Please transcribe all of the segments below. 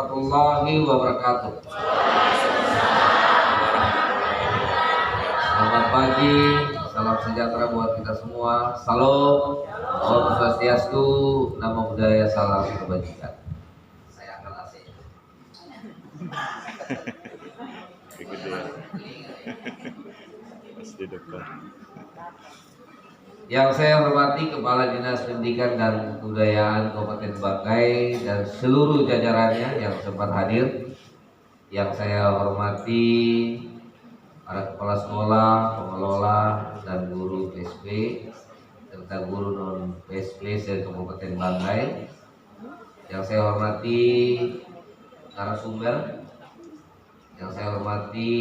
warahmatullahi wabarakatuh. Selamat pagi, salam sejahtera buat kita semua. Salam, Om Swastiastu, Namo Buddhaya, salam kebajikan. Saya akan asik. Yang saya hormati Kepala Dinas Pendidikan dan Kebudayaan Kabupaten Bangkai dan seluruh jajarannya yang sempat hadir. Yang saya hormati para kepala sekolah, pengelola, dan guru PSP serta guru non PSP se-Kabupaten Bangkai. Yang saya hormati narasumber, yang saya hormati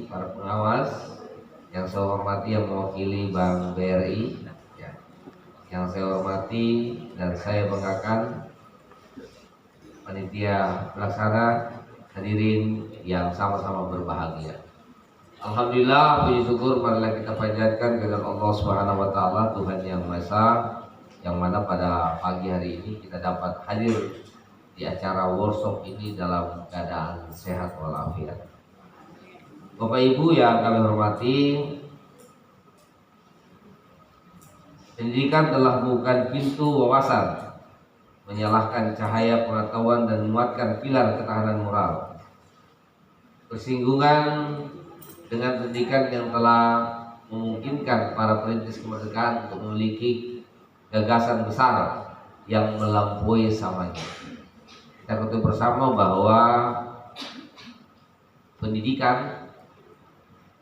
para pengawas, yang saya hormati yang mewakili Bank BRI, yang saya hormati dan saya banggakan panitia pelaksana, hadirin yang sama-sama berbahagia. Alhamdulillah, puji syukur marilah kita panjatkan kepada Allah Subhanahu wa taala, Tuhan yang Maha Esa, yang mana pada pagi hari ini kita dapat hadir di acara workshop ini dalam keadaan sehat walafiat. Bapak Ibu yang kami hormati, pendidikan telah bukan pintu wawasan, menyalahkan cahaya pengetahuan dan menguatkan pilar ketahanan moral. Persinggungan dengan pendidikan yang telah memungkinkan para perintis kemerdekaan untuk memiliki gagasan besar yang melampaui samanya. Kita ketahui bersama bahwa pendidikan,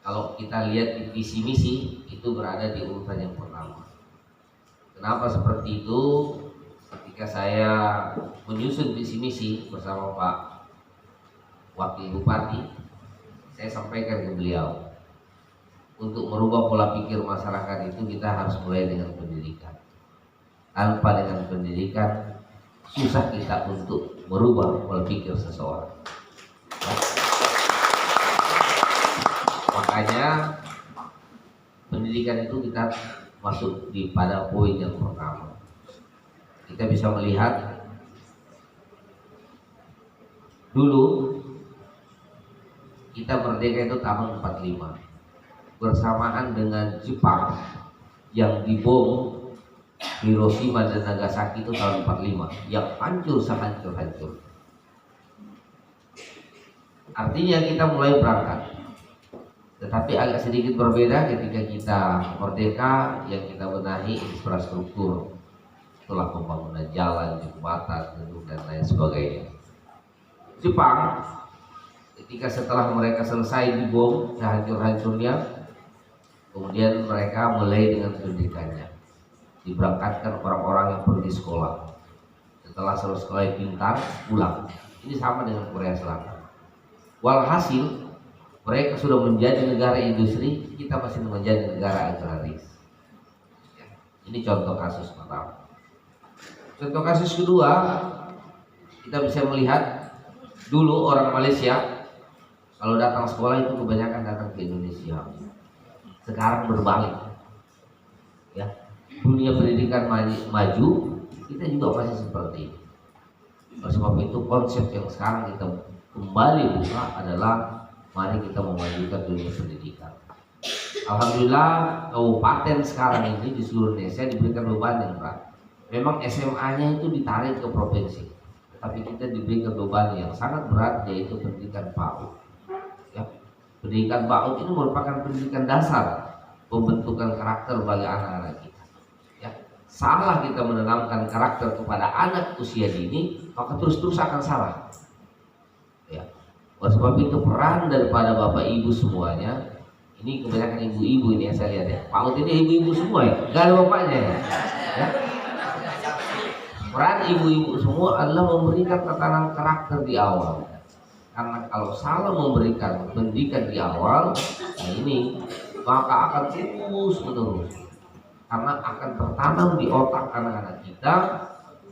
kalau kita lihat di visi misi, itu berada di urutan yang pertama. Kenapa seperti itu? Ketika saya menyusun visi misi bersama Pak Wakil Bupati, saya sampaikan ke beliau, untuk merubah pola pikir masyarakat itu kita harus mulai dengan pendidikan. Tanpa dengan pendidikan, susah kita untuk merubah pola pikir seseorang. Makanya pendidikan itu kita masuk di pada poin yang pertama. Kita bisa melihat dulu kita merdeka itu tahun 45 bersamaan dengan Jepang yang dibom Hiroshima dan Nagasaki itu tahun 45 yang hancur sehancur-hancur. Artinya kita mulai berangkat. Tetapi agak sedikit berbeda ketika kita merdeka, yang kita benahi infrastruktur, itulah pembangunan jalan, jembatan, dan lain sebagainya. Jepang, ketika setelah mereka selesai dibom sehancur-hancurnya, kemudian mereka mulai dengan pendidikannya. Diberangkatkan orang-orang yang pergi sekolah. Setelah selesai sekolah pintar, pulang. Ini sama dengan Korea Selatan. Walhasil, mereka sudah menjadi negara industri, kita masih menjadi negara agraris. Ini contoh kasus pertama. Contoh kasus kedua, kita bisa melihat dulu orang Malaysia kalau datang sekolah itu kebanyakan datang ke Indonesia. Sekarang berbalik. Ya, dunia pendidikan maju, kita juga masih seperti ini. Oleh sebab itu konsep yang sekarang kita kembali buka adalah mari kita memajukan dunia pendidikan. Alhamdulillah, kabupaten sekarang ini di seluruh Indonesia diberikan beban yang berat. Memang SMA-nya itu ditarik ke provinsi, tapi kita diberikan beban yang sangat berat, yaitu pendidikan PAUD. Ya, pendidikan PAUD ini merupakan pendidikan dasar pembentukan karakter bagi anak-anak kita. Ya, salah kita menanamkan karakter kepada anak usia dini, maka terus-terus akan salah. Ya. Oleh sebab itu peran daripada Bapak Ibu semuanya, ini kebanyakan ibu-ibu ini yang saya lihat ya. PAUD ini ibu-ibu semua ya, gak ada bapaknya ya. Peran ibu-ibu semua adalah memberikan tatanan karakter di awal. Karena kalau salah memberikan pendidikan di awal, nah ini maka akan terus menerus. Karena akan tertanam di otak anak-anak kita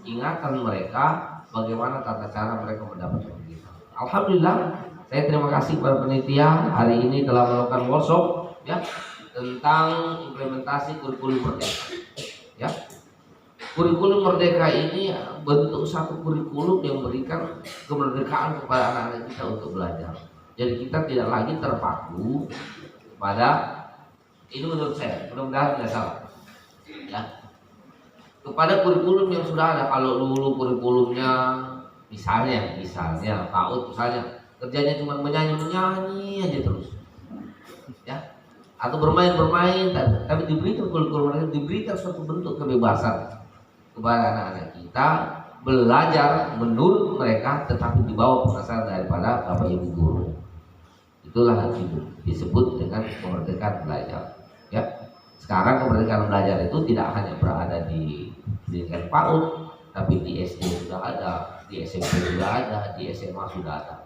ingatan mereka bagaimana tata cara mereka mendapatkan pendidikan. Alhamdulillah, saya terima kasih kepada panitia hari ini telah melakukan workshop ya tentang implementasi kurikulum merdeka. Ya, Kurikulum Merdeka ini bentuk satu kurikulum yang memberikan kemerdekaan kepada anak-anak kita untuk belajar. Jadi kita tidak lagi terpaku pada, ini menurut saya, mudah-mudahan tidak salah, ya, kepada kurikulum yang sudah ada. Kalau dulu kurikulumnya misalnya PAUD misalnya kerjanya cuma menyanyi aja terus, ya, atau bermain, tapi diberikan kurikulum mereka, diberikan suatu bentuk kebebasan kepada anak-anak kita belajar menurut mereka, tetapi di bawah pengawasan daripada Bapak Ibu guru. Itulah itu disebut dengan kemerdekaan belajar. Ya, sekarang kemerdekaan belajar itu tidak hanya berada di pendidikan PAUD, tapi di SD sudah ada, di SMP sudah ada, di SMA sudah ada.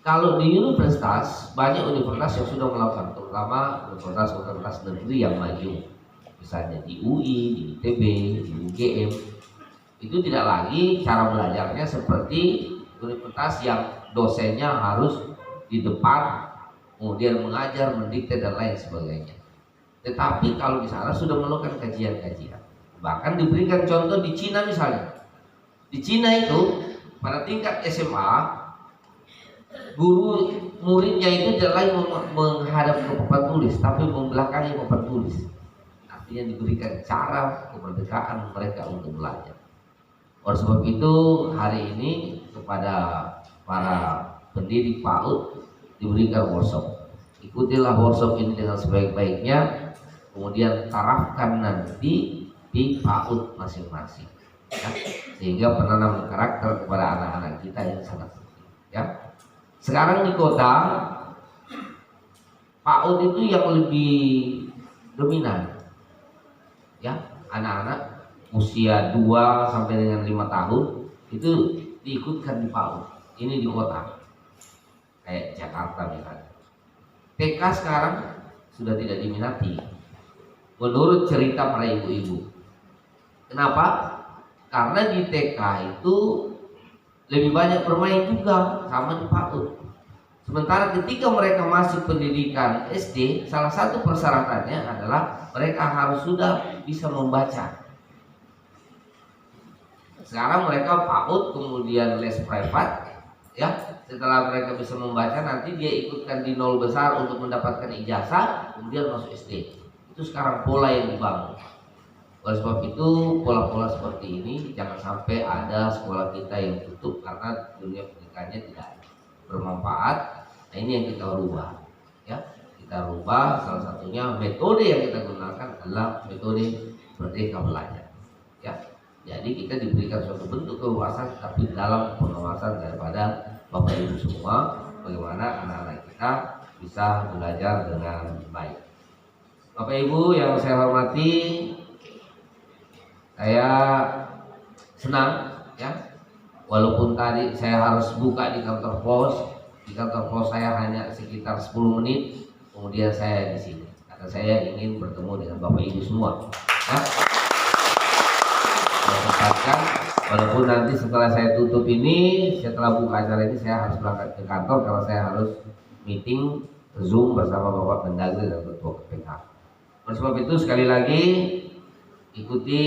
Kalau di universitas, banyak universitas yang sudah melakukan, terutama universitas negeri yang maju. Misalnya di UI, di ITB, di UGM, itu tidak lagi cara belajarnya seperti universitas yang dosennya harus di depan, kemudian mengajar, mendikte dan lain sebagainya. Tetapi kalau di sana sudah melakukan kajian-kajian, bahkan diberikan contoh di Cina misalnya. Di Cina itu pada tingkat SMA, guru muridnya itu tidak lagi menghadap ke papan tulis, tapi membelakangi papan tulis. Yang diberikan cara kemerdekaan mereka untuk belajar. Oleh sebab itu hari ini kepada para pendidik PAUD diberikan workshop. Ikutilah workshop ini dengan sebaik-baiknya, kemudian tarafkan nanti di PAUD masing-masing, ya, sehingga penanaman karakter kepada anak-anak kita yang sangat penting. Ya. Sekarang di kota PAUD itu yang lebih dominan. Ya, anak-anak usia 2 sampai dengan 5 tahun itu diikutkan di PAUD. Ini di kota, kayak Jakarta misalnya. TK sekarang sudah tidak diminati, menurut cerita para ibu-ibu. Kenapa? Karena di TK itu lebih banyak bermain juga sama di PAUD. Sementara ketika mereka masuk pendidikan SD, salah satu persyaratannya adalah mereka harus sudah bisa membaca. Sekarang mereka PAUD, kemudian les privat, ya. Setelah mereka bisa membaca, nanti dia ikutkan di 0 besar untuk mendapatkan ijazah, kemudian masuk SD. Itu sekarang pola yang dibangun. Oleh sebab itu pola-pola seperti ini jangan sampai ada sekolah kita yang tutup karena dunia pendidikannya tidak bermanfaat. Nah, ini yang kita rubah, ya. Kita rubah, salah satunya metode yang kita gunakan adalah metode merdeka belajar, ya. Jadi kita diberikan suatu bentuk kebebasan, tapi dalam pengawasan daripada Bapak Ibu semua, bagaimana anak-anak kita bisa belajar dengan baik. Bapak Ibu yang saya hormati, saya senang, ya, walaupun tadi saya harus buka di kantor pos. Di kantor pos saya hanya sekitar 10 menit, kemudian saya di sini karena saya ingin bertemu dengan Bapak Ibu semua. Nah, saya katakan, walaupun nanti setelah saya tutup ini, setelah buka acara ini saya harus berangkat ke kantor karena saya harus meeting Zoom bersama Bapak Mendagri dan Ketua KPK. Oleh sebab itu sekali lagi ikuti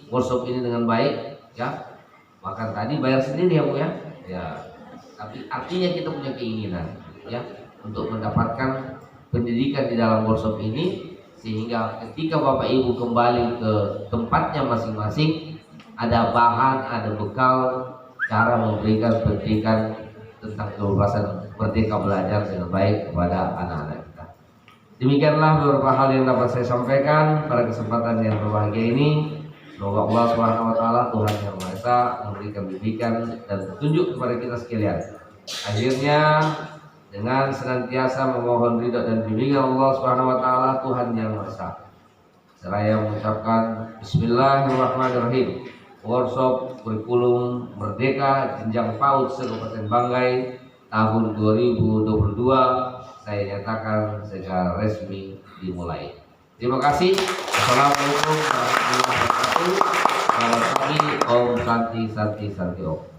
workshop ini dengan baik, ya. Makan tadi bayar sendiri ya Bu ya. Ya. Tapi artinya kita punya keinginan, ya, untuk mendapatkan pendidikan di dalam workshop ini, sehingga ketika Bapak Ibu kembali ke tempatnya masing-masing ada bahan, ada bekal cara memberikan pendidikan tentang kebebasan merdeka belajar dengan baik kepada anak-anak kita. Demikianlah beberapa hal yang dapat saya sampaikan pada kesempatan yang berbahagia ini. Semoga Allah Subhanahu wa taala, Tuhan yang Maha Esa, memberikan bimbingan dan petunjuk kepada kita sekalian. Akhirnya dengan senantiasa memohon ridha dan bimbingan Allah Subhanahu wa taala, Tuhan yang Maha Esa, seraya mengucapkan Bismillahirrahmanirrahim. Workshop Kurikulum Merdeka Jenjang PAUD Kabupaten Banggai tahun 2022 saya nyatakan secara resmi dimulai. Terima kasih. Assalamualaikum warahmatullahi wabarakatuh. Selamat pagi. Om Santi Santi Santi Om.